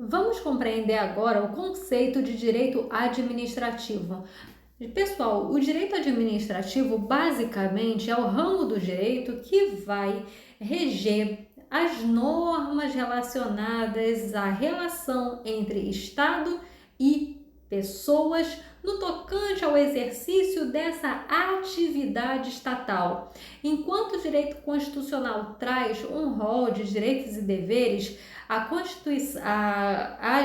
Vamos compreender agora o conceito de direito administrativo. Pessoal, o direito administrativo basicamente é o ramo do direito que vai reger as normas relacionadas à relação entre Estado e pessoas no tocante ao exercício dessa atividade estatal. Enquanto o direito constitucional traz um rol de direitos e deveres,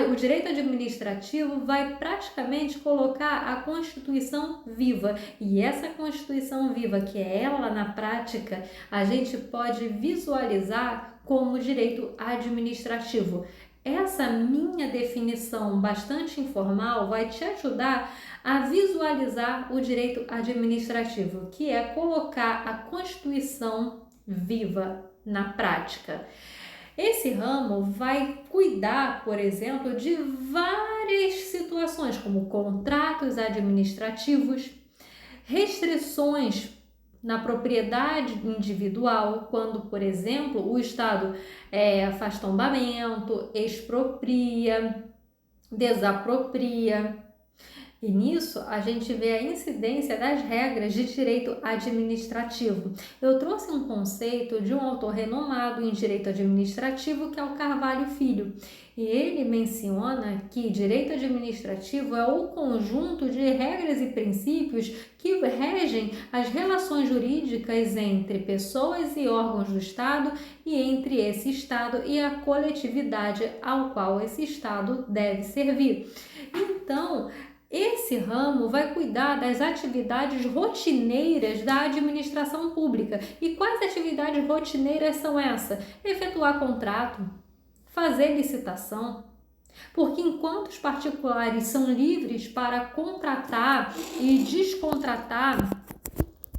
o direito administrativo vai praticamente colocar a Constituição viva. E essa Constituição viva, que é ela na prática, a gente pode visualizar como direito administrativo. Essa minha definição bastante informal vai te ajudar a visualizar o direito administrativo, que é colocar a Constituição viva na prática. Esse ramo vai cuidar, por exemplo, de várias situações, como contratos administrativos, restrições na propriedade individual, quando, por exemplo, o Estado faz tombamento, expropria, desapropria. E nisso a gente vê a incidência das regras de direito administrativo. Eu trouxe um conceito de um autor renomado em direito administrativo, que é o Carvalho Filho. E ele menciona que direito administrativo é o conjunto de regras e princípios que regem as relações jurídicas entre pessoas e órgãos do Estado e entre esse Estado e a coletividade ao qual esse Estado deve servir. Então, esse ramo vai cuidar das atividades rotineiras da administração pública. E quais atividades rotineiras são essas? Efetuar contrato, fazer licitação, porque enquanto os particulares são livres para contratar e descontratar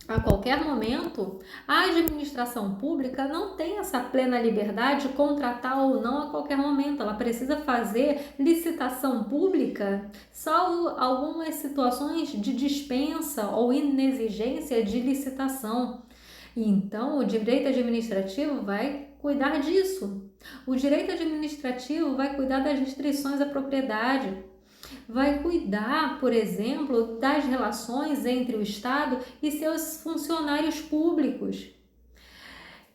a qualquer momento, a administração pública não tem essa plena liberdade de contratar ou não a qualquer momento. Ela precisa fazer licitação pública, salvo algumas situações de dispensa ou inexigência de licitação. Então, o direito administrativo vai cuidar disso. O direito administrativo vai cuidar das restrições à propriedade, vai cuidar, por exemplo, das relações entre o Estado e seus funcionários públicos.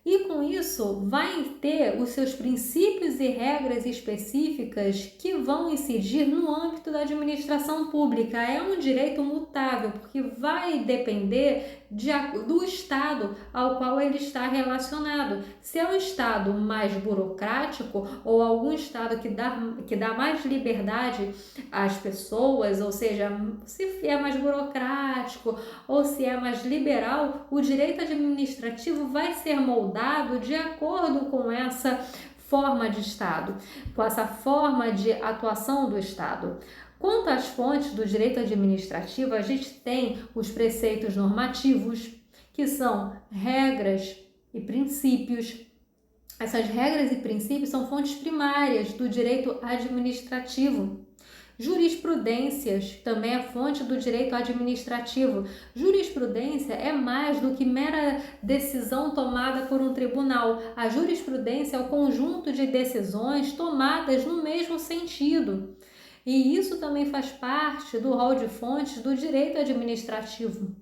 E com isso vai ter os seus princípios e regras específicas que vão incidir no âmbito da administração pública. É um direito mutável, porque vai depender do Estado ao qual ele está relacionado. Se é um Estado mais burocrático ou algum Estado que dá mais liberdade às pessoas, ou seja, se é mais burocrático ou se é mais liberal, o direito administrativo vai ser moldado de acordo com essa forma de Estado, com essa forma de atuação do Estado. Quanto às fontes do direito administrativo, a gente tem os preceitos normativos, que são regras e princípios. Essas regras e princípios são fontes primárias do direito administrativo. Jurisprudências também é fonte do direito administrativo. Jurisprudência é mais do que mera decisão tomada por um tribunal. A jurisprudência é o conjunto de decisões tomadas no mesmo sentido. E isso também faz parte do rol de fontes do direito administrativo.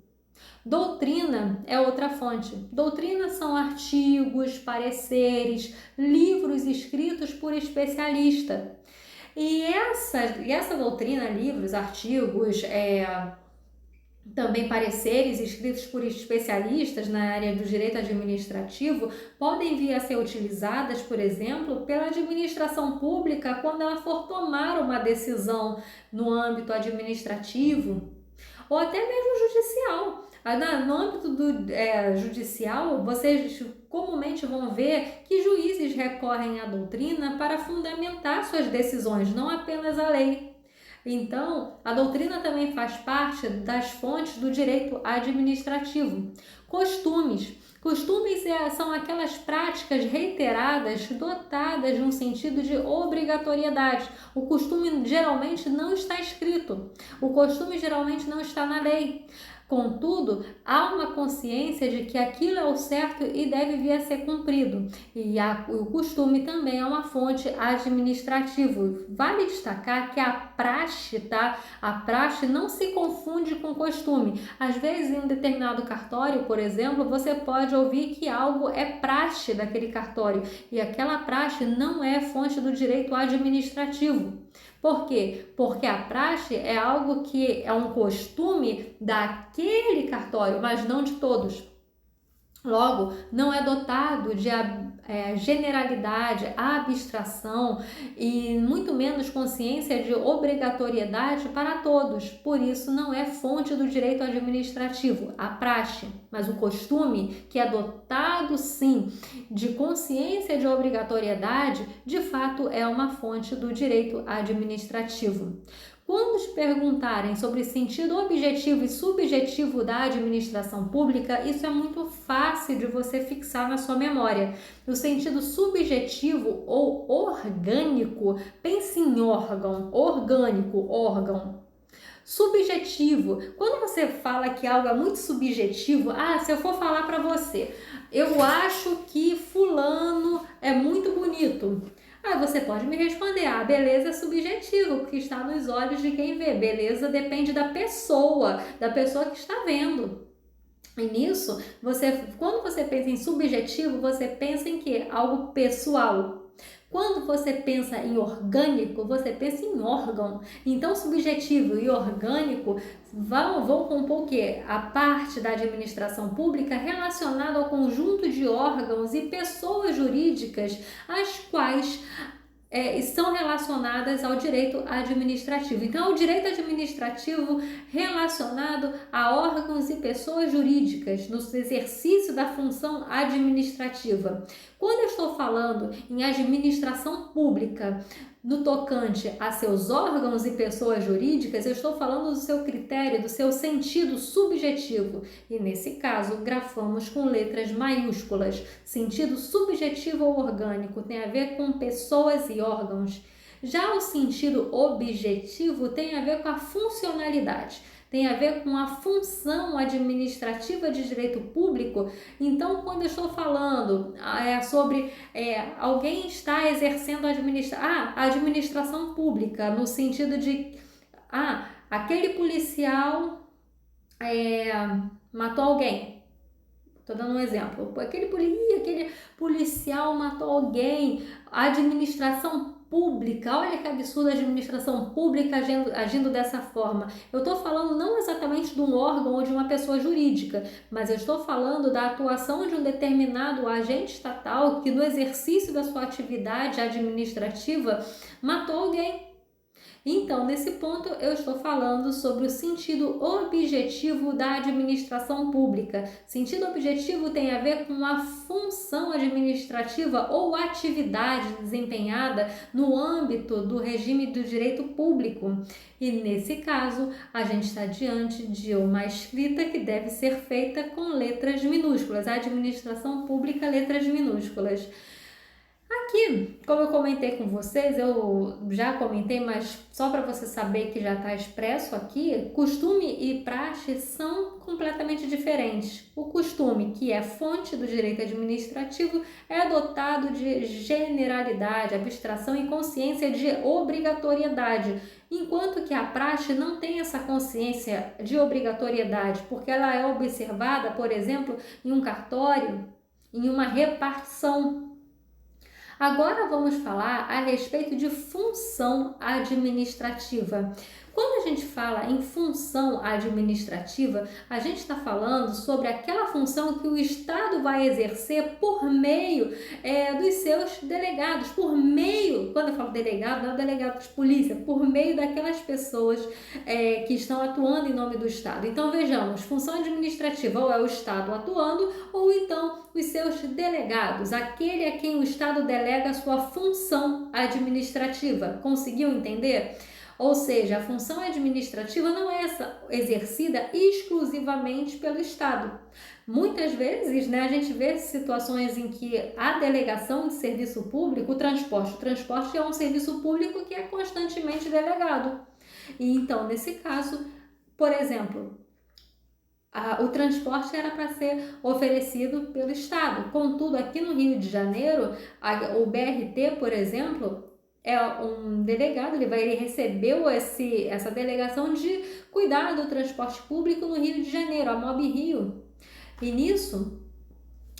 Doutrina é outra fonte. Doutrina são artigos, pareceres, livros escritos por especialista. E essa doutrina, livros, artigos, também pareceres escritos por especialistas na área do direito administrativo podem vir a ser utilizadas, por exemplo, pela administração pública quando ela for tomar uma decisão no âmbito administrativo ou até mesmo judicial. No âmbito judicial, vocês comumente vão ver que juízes recorrem à doutrina para fundamentar suas decisões, não apenas a lei. Então, a doutrina também faz parte das fontes do direito administrativo. Costumes. Costumes são aquelas práticas reiteradas dotadas de um sentido de obrigatoriedade. O costume geralmente não está escrito. O costume geralmente não está na lei. Contudo, há uma consciência de que aquilo é o certo e deve vir a ser cumprido. E o costume também é uma fonte administrativa. Vale destacar que a praxe, tá? A praxe não se confunde com costume. Às vezes, em um determinado cartório, por exemplo, você pode ouvir que algo é praxe daquele cartório e aquela praxe não é fonte do direito administrativo. Por quê? Porque a praxe é algo que é um costume daquele cartório, mas não de todos. Logo, não é dotado de generalidade, abstração e muito menos consciência de obrigatoriedade para todos. Por isso, não é fonte do direito administrativo, a praxe, mas o costume, que é dotado sim de consciência de obrigatoriedade, de fato é uma fonte do direito administrativo. Quando te perguntarem sobre sentido objetivo e subjetivo da administração pública, isso é muito fácil de você fixar na sua memória. O sentido subjetivo ou orgânico, pense em órgão, orgânico, órgão. Subjetivo, quando você fala que algo é muito subjetivo, se eu for falar para você, eu acho que fulano é muito bonito. Você pode me responder, beleza é subjetivo, porque está nos olhos de quem vê. Beleza depende da pessoa que está vendo. E nisso, quando você pensa em subjetivo, você pensa em quê? Algo pessoal. Quando você pensa em orgânico, você pensa em órgão. Então, subjetivo e orgânico vão compor o quê? A parte da administração pública relacionada ao conjunto de órgãos e pessoas jurídicas, as quais estão relacionadas ao direito administrativo. Então, é o direito administrativo relacionado a órgãos e pessoas jurídicas no exercício da função administrativa. Quando eu estou falando em administração pública, no tocante a seus órgãos e pessoas jurídicas, eu estou falando do seu critério, do seu sentido subjetivo. E nesse caso, grafamos com letras maiúsculas. Sentido subjetivo ou orgânico tem a ver com pessoas e órgãos. Já o sentido objetivo tem a ver com a funcionalidade. Tem a ver com a função administrativa de direito público. Então, quando eu estou falando sobre alguém está exercendo a administração pública, no sentido de aquele policial matou alguém. Estou dando um exemplo. Aquele policial matou alguém. A administração pública, olha que absurdo a administração pública agindo dessa forma. Eu estou falando não exatamente de um órgão ou de uma pessoa jurídica, mas eu estou falando da atuação de um determinado agente estatal que no exercício da sua atividade administrativa matou alguém. Então, nesse ponto, eu estou falando sobre o sentido objetivo da administração pública. Sentido objetivo tem a ver com a função administrativa ou atividade desempenhada no âmbito do regime do direito público. E, nesse caso, a gente está diante de uma escrita que deve ser feita com letras minúsculas. A administração pública, letras minúsculas. Aqui, como eu comentei com vocês, eu já comentei, mas só para você saber que já está expresso aqui, costume e praxe são completamente diferentes. O costume, que é fonte do direito administrativo, é dotado de generalidade, abstração e consciência de obrigatoriedade, enquanto que a praxe não tem essa consciência de obrigatoriedade, porque ela é observada, por exemplo, em um cartório, em uma repartição. Agora vamos falar a respeito de função administrativa. Quando a gente fala em função administrativa, a gente está falando sobre aquela função que o Estado vai exercer por meio dos seus delegados, quando eu falo delegado, não é o delegado de polícia, por meio daquelas pessoas que estão atuando em nome do Estado. Então vejamos, função administrativa ou é o Estado atuando ou então os seus delegados, aquele a quem o Estado delega a sua função administrativa. Conseguiu entender? Ou seja, a função administrativa não é exercida exclusivamente pelo Estado. Muitas vezes, a gente vê situações em que a delegação de serviço público, o transporte é um serviço público que é constantemente delegado. E então, nesse caso, por exemplo, o transporte era para ser oferecido pelo Estado. Contudo, aqui no Rio de Janeiro, o BRT, por exemplo, é um delegado, ele recebeu essa delegação de cuidar do transporte público no Rio de Janeiro, a Mob Rio. E nisso,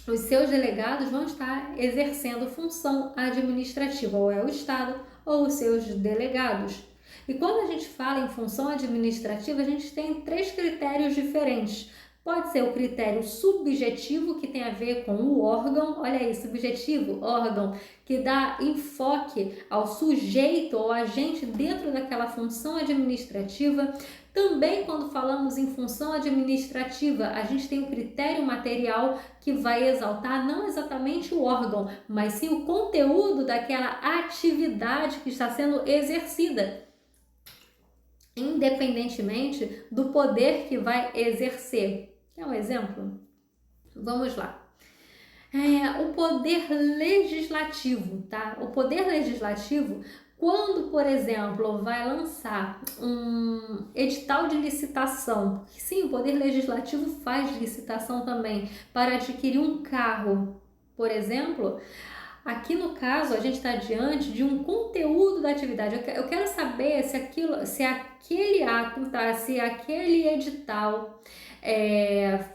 os seus delegados vão estar exercendo função administrativa, ou é o Estado ou os seus delegados. E quando a gente fala em função administrativa, a gente tem 3 critérios diferentes. Pode ser o critério subjetivo, que tem a ver com o órgão, olha aí, subjetivo, órgão, que dá enfoque ao sujeito ou agente dentro daquela função administrativa. Também, quando falamos em função administrativa, a gente tem o critério material, que vai exaltar não exatamente o órgão, mas sim o conteúdo daquela atividade que está sendo exercida, independentemente do poder que vai exercer. Quer um exemplo? Vamos lá. O poder legislativo, tá? O poder legislativo, quando, por exemplo, vai lançar um edital de licitação, sim, o poder legislativo faz licitação também para adquirir um carro, por exemplo. Aqui no caso, a gente está diante de um conteúdo da atividade. Eu quero saber se aquele ato, tá? Se aquele edital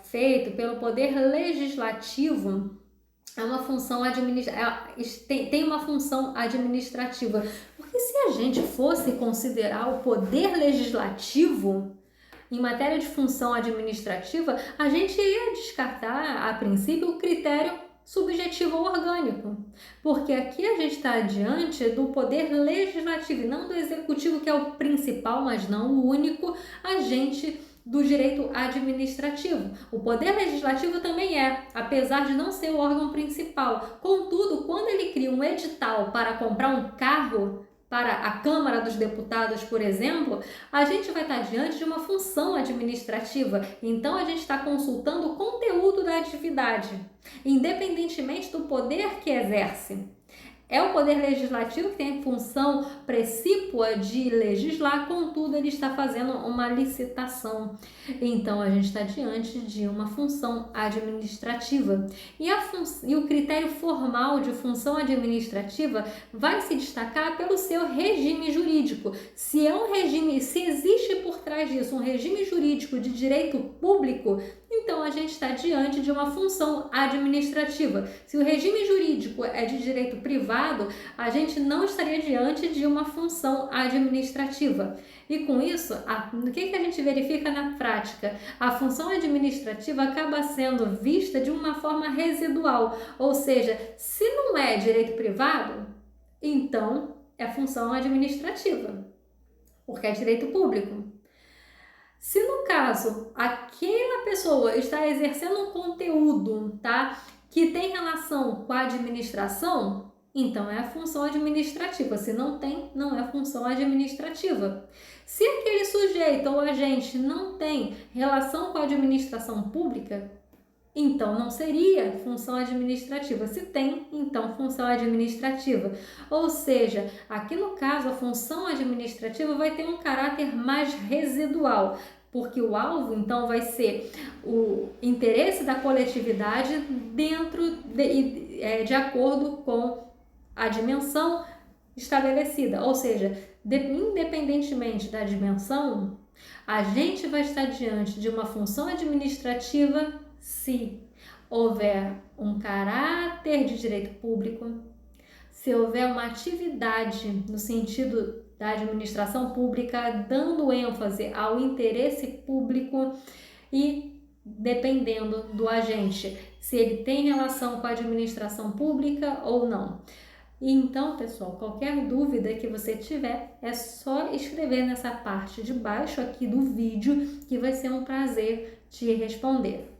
feito pelo Poder Legislativo é uma função tem uma função administrativa. Porque se a gente fosse considerar o Poder Legislativo em matéria de função administrativa, a gente ia descartar, a princípio, o critério subjetivo ou orgânico, porque aqui a gente está diante do poder legislativo, não do executivo, que é o principal, mas não o único agente do direito administrativo. O poder legislativo também apesar de não ser o órgão principal. Contudo, quando ele cria um edital para comprar um carro para a Câmara dos Deputados, por exemplo, a gente vai estar diante de uma função administrativa. Então, a gente está consultando o conteúdo da atividade, independentemente do poder que exerce. É o poder legislativo que tem a função precípua de legislar, contudo, ele está fazendo uma licitação. Então, a gente está diante de uma função administrativa. E o critério formal de função administrativa vai se destacar pelo seu regime jurídico. Se existe por trás disso um regime jurídico de direito público, então a gente está diante de uma função administrativa. Se o regime jurídico é de direito privado, a gente não estaria diante de uma função administrativa. E com isso, o que a gente verifica na prática? A função administrativa acaba sendo vista de uma forma residual, ou seja, se não é direito privado, então é função administrativa, porque é direito público. Se no caso aquela pessoa está exercendo um conteúdo, tá, que tem relação com a administração, então é a função administrativa. Se não tem, não é função administrativa. Se aquele sujeito ou agente não tem relação com a administração pública, então não seria função administrativa. Se tem, então função administrativa. Ou seja, aqui no caso a função administrativa vai ter um caráter mais residual, porque o alvo então vai ser o interesse da coletividade de acordo com a dimensão estabelecida. Ou seja, independentemente da dimensão, a gente vai estar diante de uma função administrativa se houver um caráter de direito público, se houver uma atividade no sentido da administração pública, dando ênfase ao interesse público e dependendo do agente, se ele tem relação com a administração pública ou não. Então, pessoal, qualquer dúvida que você tiver, é só escrever nessa parte de baixo aqui do vídeo, que vai ser um prazer te responder.